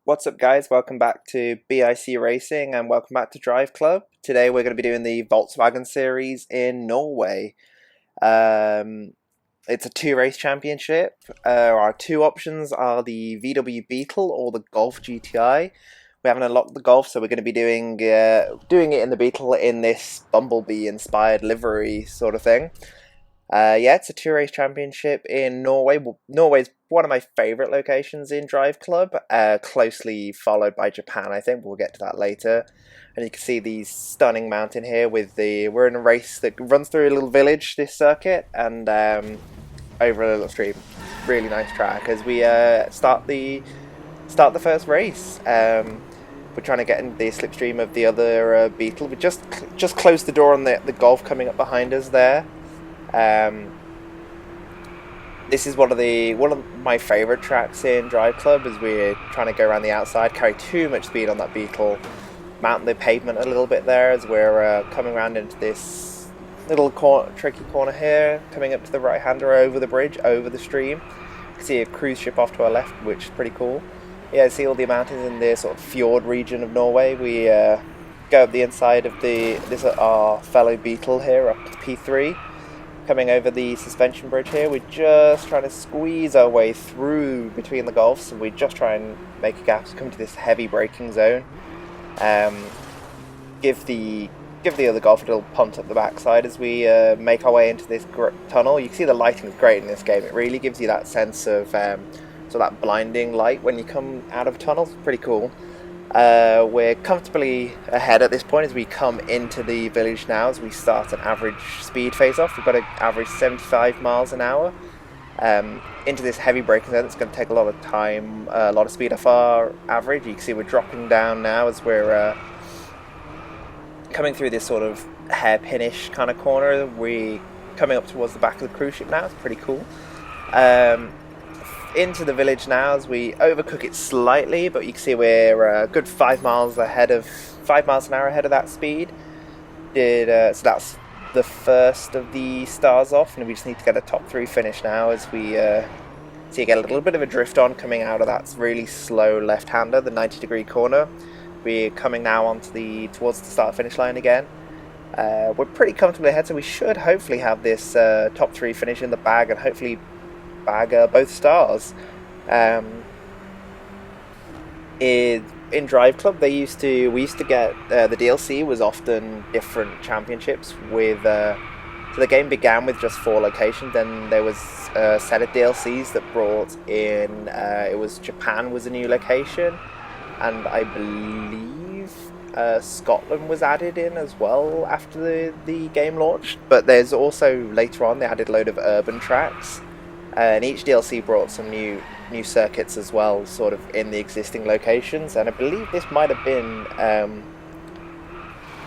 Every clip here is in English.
What's up, guys? Welcome back to BIC Racing and welcome back to Driveclub. Today we're going to be doing the Volkswagen series in Norway. It's a two-race championship. Our two options are the VW Beetle or the Golf GTI. We haven't unlocked the Golf, so we're going to be doing it in the Beetle in this Bumblebee-inspired livery sort of thing. Yeah, it's a two-race championship in Norway. Norway's one of my favourite locations in Driveclub, closely followed by Japan, I think. We'll get to that later. And you can see the stunning mountain here we're in a race that runs through a little village, this circuit, and over a little stream. Really nice track as we start the first race. We're trying to get into the slipstream of the other Beetle. We just closed the door on the Golf coming up behind us there. This is one of my favourite tracks in Driveclub as we're trying to go around the outside, carry too much speed on that Beetle, mount the pavement a little bit there as we're coming around into this little tricky corner here, coming up to the right-hander over the bridge, over the stream. You can see a cruise ship off to our left, which is pretty cool. Yeah, see all the mountains in the sort of fjord region of Norway. We go up the inside of this our fellow Beetle here, up to P3. Coming over the suspension bridge here, we're just trying to squeeze our way through between the Golfs, and we just try and make a gap to come to this heavy braking zone. Give the other Golf a little punt up the backside as we make our way into this tunnel. You can see the lighting is great in this game. It really gives you that sense of that blinding light when you come out of a tunnel. It's pretty cool. We're comfortably ahead at this point as we come into the village now, as we start an average speed face-off. We've got an average 75 miles an hour into this heavy braking zone. It's going to take a lot of time, a lot of speed off our average. You can see we're dropping down now as we're coming through this sort of hairpinish kind of corner. We're coming up towards the back of the cruise ship now. It's pretty cool. Into the village now as we overcook it slightly, but you can see we're a good 5 miles an hour ahead of that speed. So that's the first of the stars off, and we just need to get a top 3 finish now as we see you get a little bit of a drift on coming out of that really slow left-hander, the 90-degree corner. We're coming now towards the start finish line again. We're pretty comfortably ahead, so we should hopefully have this top 3 finish in the bag and hopefully bag both stars. In Driveclub, we used to get the DLC was often different championships with so the game began with just 4 locations, then there was a set of DLCs that brought in it was Japan was a new location, and I believe Scotland was added in as well after the game launched. But there's also later on they added a load of urban tracks. And each DLC brought some new circuits as well, sort of in the existing locations. And I believe this might have been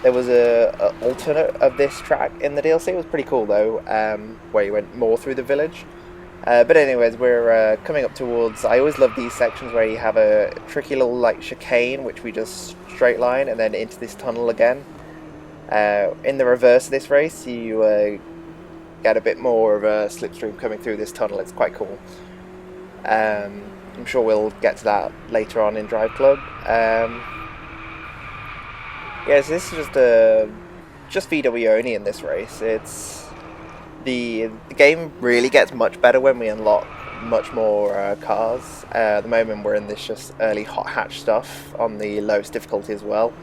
there was a alternate of this track in the DLC. It was pretty cool though, where you went more through the village. But anyways, we're coming up towards. I always love these sections where you have a tricky little like chicane, which we just straight line, and then into this tunnel again. In the reverse of this race, you get a bit more of a slipstream coming through this tunnel. It's quite cool. I'm sure we'll get to that later on in Driveclub. Yeah, so this is just VW only in this race. It's the game really gets much better when we unlock much more cars. At the moment we're in this just early hot hatch stuff on the lowest difficulty as well.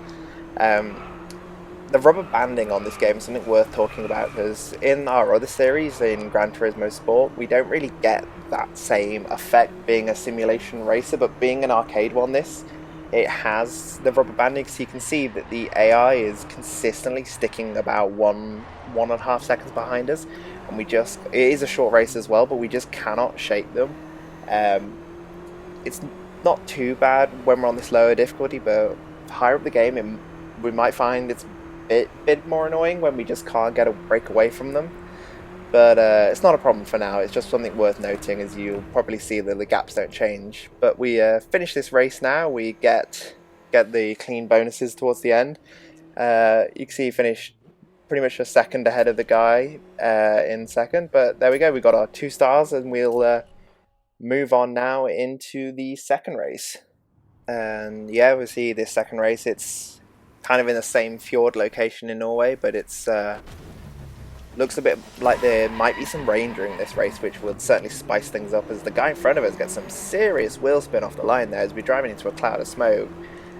The rubber banding on this game is something worth talking about, because in our other series, in Gran Turismo Sport, we don't really get that same effect being a simulation racer, but being an arcade one, it has the rubber banding, so you can see that the AI is consistently sticking about 1.5 seconds behind us, and it is a short race as well, but we just cannot shake them. It's not too bad when we're on this lower difficulty, but higher up the game, we might find it's bit more annoying when we just can't get a break away from them. But it's not a problem for now. It's just something worth noting, as you'll probably see that the gaps don't change. But we finish this race now. We get the clean bonuses towards the end. You can see he finished pretty much a second ahead of the guy in second. But there we go. We got our 2 stars, and we'll move on now into the second race. And yeah, we see this second race. It's kind of in the same fjord location in Norway, but it's looks a bit like there might be some rain during this race, which would certainly spice things up, as the guy in front of us gets some serious wheel spin off the line there as we're driving into a cloud of smoke.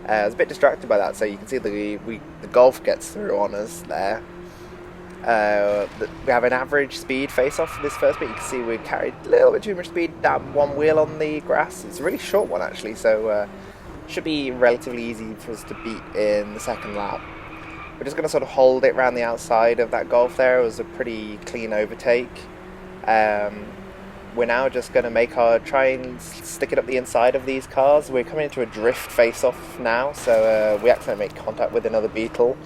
I was a bit distracted by that, so you can see the Golf gets through on us there. We have an average speed face-off for this first bit. You can see we carried a little bit too much speed down one wheel on the grass. It's a really short one actually, so should be relatively easy for us to beat in the second lap. We're just going to sort of hold it around the outside of that Golf there. It was a pretty clean overtake. We're now just going to try and stick it up the inside of these cars. We're coming into a drift face-off now, so we accidentally make contact with another Beetle.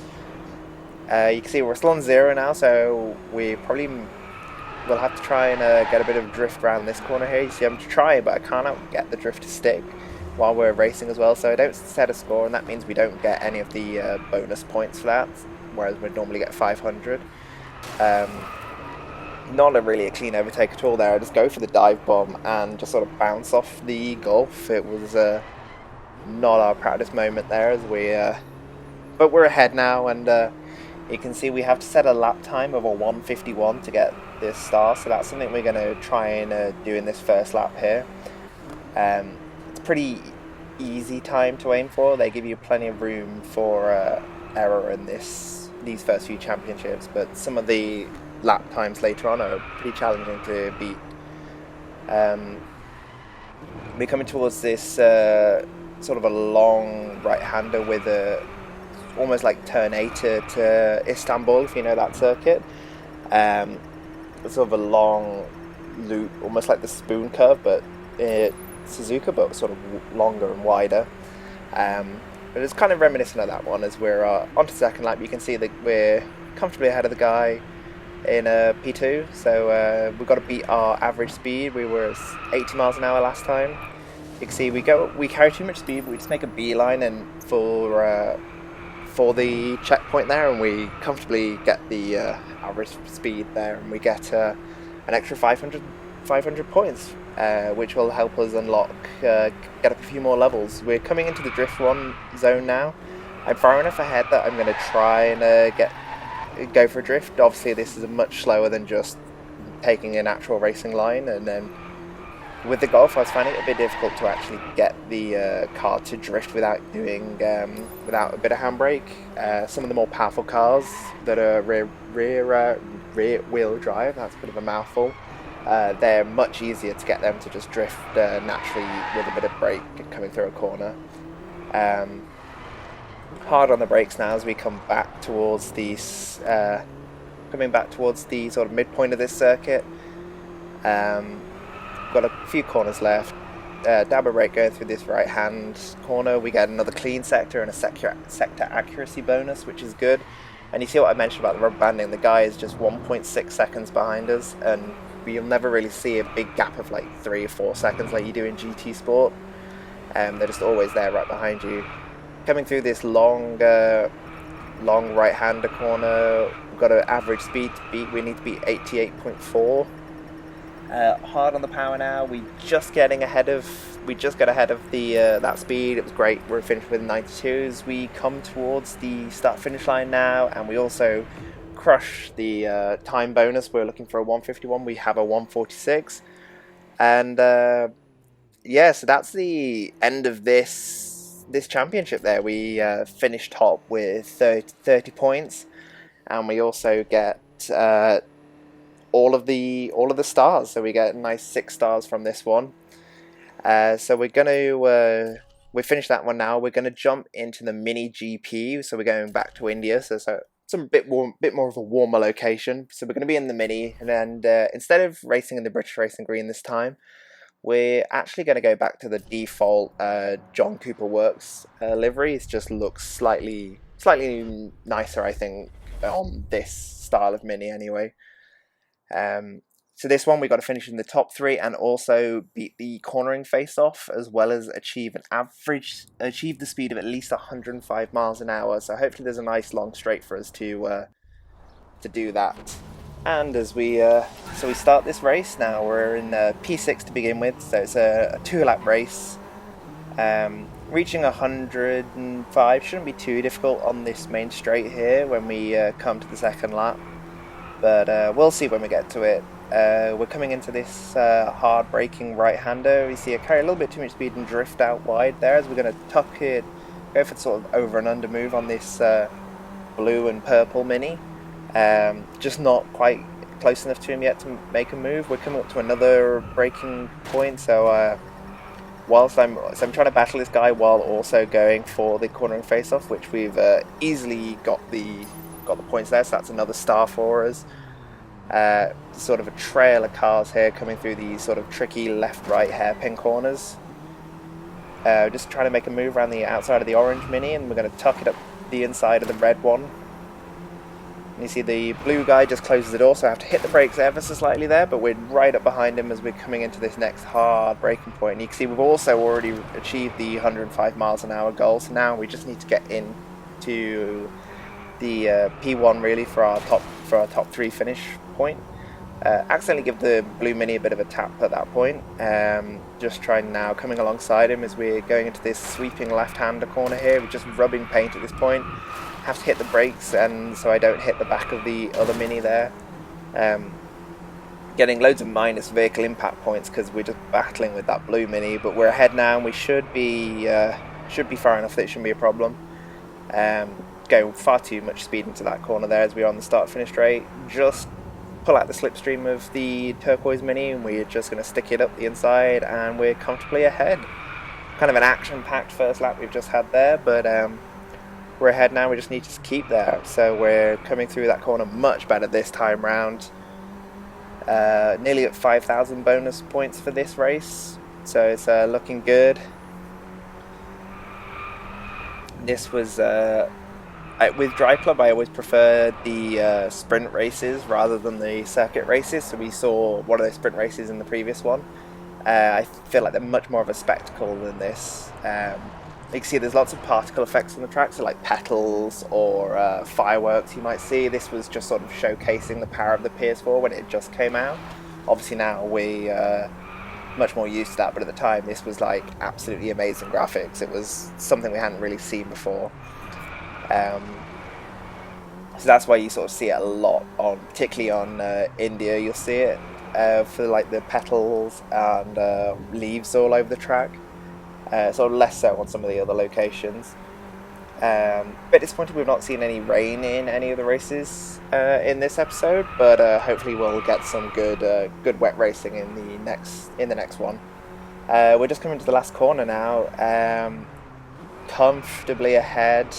You can see we're still on 0 now, so we probably will have to try and get a bit of drift around this corner here. You see I'm trying, but I can't get the drift to stick while we're racing as well, so I don't set a score, and that means we don't get any of the bonus points for that, whereas we'd normally get 500. Not really a clean overtake at all there. I just go for the dive bomb and just sort of bounce off the Golf. It was not our proudest moment there, as but we're ahead now, and you can see we have to set a lap time of a 1:51 to get this star, so that's something we're going to try and do in this first lap here. It's a pretty easy time to aim for. They give you plenty of room for error in these first few championships, but some of the lap times later on are pretty challenging to beat. We're coming towards this sort of a long right-hander with almost like turn 8 to Istanbul, if you know that circuit. Sort of a long loop, almost like the spoon curve, but Suzuka, but sort of longer and wider. But it's kind of reminiscent of that one. As we're onto the second lap, you can see that we're comfortably ahead of the guy in P2, so we've got to beat our average speed. We were 80 miles an hour last time. You can see we carry too much speed, but we just make a beeline and for the checkpoint there, and we comfortably get the average speed there, and we get an extra 500 points, which will help us unlock, get up a few more levels. We're coming into the drift one zone now. I'm far enough ahead that I'm going to try and go for a drift. Obviously this is much slower than just taking a natural racing line, and then with the Golf I was finding it a bit difficult to actually get the car to drift without a bit of handbrake. Some of the more powerful cars that are rear wheel drive, that's a bit of a mouthful, they're much easier to get them to just drift naturally with a bit of brake coming through a corner. Hard on the brakes now as we come back towards the sort of midpoint of this circuit. Got a few corners left. Dab a brake going through this right hand corner. We get another clean sector and a sector accuracy bonus, which is good. And you see what I mentioned about the rubber banding. The guy is just 1.6 seconds behind us, and you'll never really see a big gap of like 3 or 4 seconds like you do in GT Sport. They're just always there right behind you. Coming through this long right-hander corner, we've got an average speed to beat. We need to beat 88.4. Hard on the power now. We just got ahead of the that speed. It was great. We're finished with 92s. We come towards the start-finish line now, and we also crush the time bonus. We're looking for a 151. We have a 146, and yeah, so that's the end of this championship. There, we finished top with 30 points, and we also get all of the stars. So we get a nice 6 stars from this one. So we're gonna we finished that one now. We're gonna jump into the mini GP. So we're going back to India. So some bit more of a warmer location. So we're gonna be in the mini, and instead of racing in the British Racing Green this time, we're actually going to go back to the default John Cooper Works livery. It just looks slightly nicer, I think, on this style of mini anyway. So this one we got to finish in the top 3 and also beat the cornering face-off, as well as achieve the speed of at least 105 miles an hour. So hopefully there's a nice long straight for us to do that. And as we start this race now, we're in P6 to begin with, so it's a 2-lap race. reaching 105 shouldn't be too difficult on this main straight here when we come to the second lap, but we'll see when we get to it. We're coming into this hard braking right-hander. You see I carry a little bit too much speed and drift out wide there as we're going to tuck it, go for sort of over and under move on this blue and purple Mini. Just not quite close enough to him yet to make a move. We're coming up to another braking point, so whilst I'm trying to battle this guy while also going for the cornering face-off, which we've easily got the points there, so that's another star for us. Sort of a trail of cars here coming through these sort of tricky left-right hairpin corners. Just trying to make a move around the outside of the orange Mini, and we're going to tuck it up the inside of the red one. And you see the blue guy just closes the door, so I have to hit the brakes ever so slightly there, but we're right up behind him as we're coming into this next hard braking point. And you can see we've also already achieved the 105 miles an hour goal, so now we just need to get in to the P1 really for our top 3 finish point. Accidentally give the blue Mini a bit of a tap at that point. Just trying now, coming alongside him as we're going into this sweeping left-hander corner here. We're just rubbing paint at this point. Have to hit the brakes, and so I don't hit the back of the other Mini there. Getting loads of minus vehicle impact points because we're just battling with that blue Mini, but we're ahead now and we should be far enough that it shouldn't be a problem. Going far too much speed into that corner there as we're on the start-finish straight. Just pull out the slipstream of the turquoise Mini and we're just going to stick it up the inside and we're comfortably ahead. Kind of an action-packed first lap we've just had there, but we're ahead now. We just need to keep there, so we're coming through that corner much better this time round. Nearly at 5,000 bonus points for this race, so it's looking good. This was with Driveclub, I always preferred the sprint races rather than the circuit races, so we saw one of those sprint races in the previous one. I feel like they're much more of a spectacle than this. You can see there's lots of particle effects on the track, so like petals or fireworks you might see. This was just sort of showcasing the power of the PS4 when it just came out. Obviously now we're much more used to that, but at the time this was like absolutely amazing graphics. It was something we hadn't really seen before. So that's why you sort of see it a lot, particularly on India. You'll see it for like the petals and leaves all over the track. Sort of less so on some of the other locations. Bit disappointed we've not seen any rain in any of the races in this episode, but hopefully we'll get some good wet racing in the next one. We're just coming to the last corner now, comfortably ahead.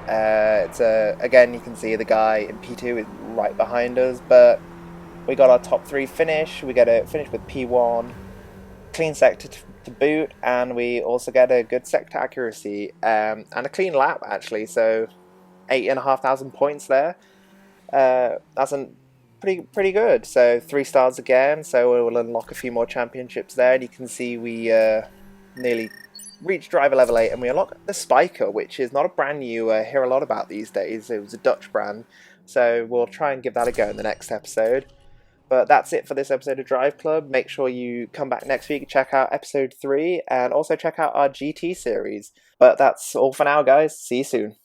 Again, you can see the guy in P2 is right behind us, but we got our top 3 finish. We get a finish with P1, clean sector to boot, and we also get a good sector accuracy and a clean lap actually, so 8,500 points there. That's pretty good. So 3 stars again, so we'll unlock a few more championships there, and you can see we nearly reached driver level 8 and we unlock the Spiker, which is not a brand you hear a lot about these days. It was a Dutch brand, so we'll try and give that a go in the next episode. But that's it for this episode of Driveclub. Make sure you come back next week, check out episode 3, and also check out our GT series. But that's all for now, guys. See you soon.